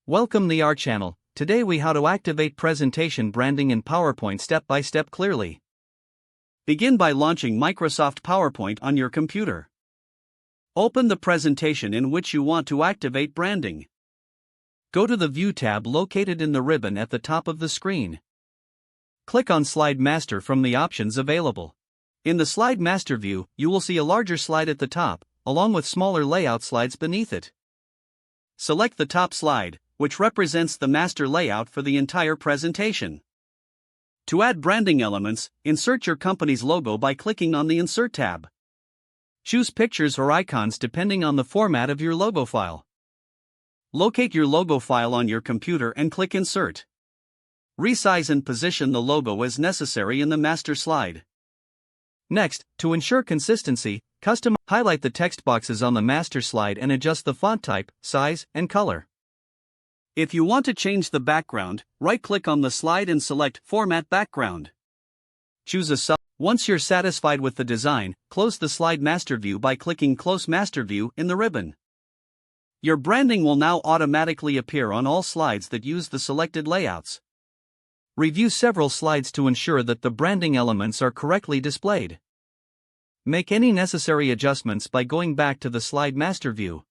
Welcome to our channel. Today we how to activate presentation branding in PowerPoint step by step clearly. Begin by launching Microsoft PowerPoint on your computer. Open the presentation in which you want to activate branding. Go to the View tab located in the ribbon at the top of the screen. Click on Slide Master from the options available. In the Slide Master view, you will see a larger slide at the top, along with smaller layout slides beneath it. Select the top slide, which represents the master layout for the entire presentation. To add branding elements, insert your company's logo by clicking on the Insert tab. Choose pictures or icons depending on the format of your logo file. Locate your logo file on your computer and click Insert. Resize and position the logo as necessary in the master slide. Next, to ensure consistency, highlight the text boxes on the master slide and adjust the font type, size, and color. If you want to change the background, right-click on the slide and select Format Background. Choose a Once you're satisfied with the design, close the Slide Master View by clicking Close Master View in the ribbon. Your branding will now automatically appear on all slides that use the selected layouts. Review several slides to ensure that the branding elements are correctly displayed. Make any necessary adjustments by going back to the Slide Master View.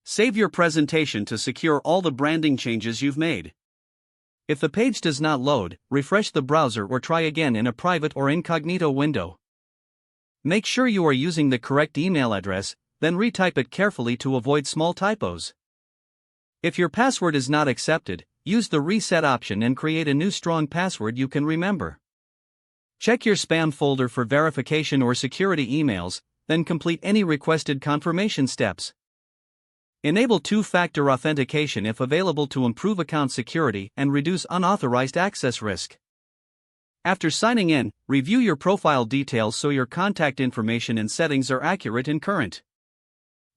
Save your presentation to secure all the branding changes you've made. If the page does not load, refresh the browser or try again in a private or incognito window. Make sure you are using the correct email address, then retype it carefully to avoid small typos. If your password is not accepted, use the Reset option and create a new strong password you can remember. Check your spam folder for verification or security emails, then complete any requested confirmation steps. Enable two-factor authentication if available to improve account security and reduce unauthorized access risk. After signing in, review your profile details so your contact information and settings are accurate and current.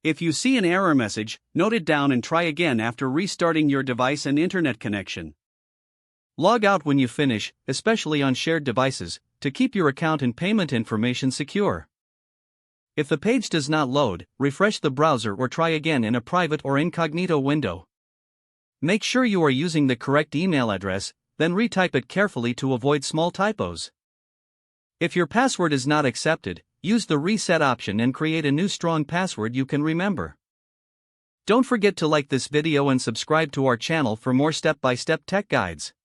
If you see an error message, note it down and try again after restarting your device and internet connection. Log out when you finish, especially on shared devices, to keep your account and payment information secure. If the page does not load, refresh the browser or try again in a private or incognito window. Make sure you are using the correct email address, then retype it carefully to avoid small typos. If your password is not accepted, use the Reset option and create a new strong password you can remember. Don't forget to like this video and subscribe to our channel for more step-by-step tech guides.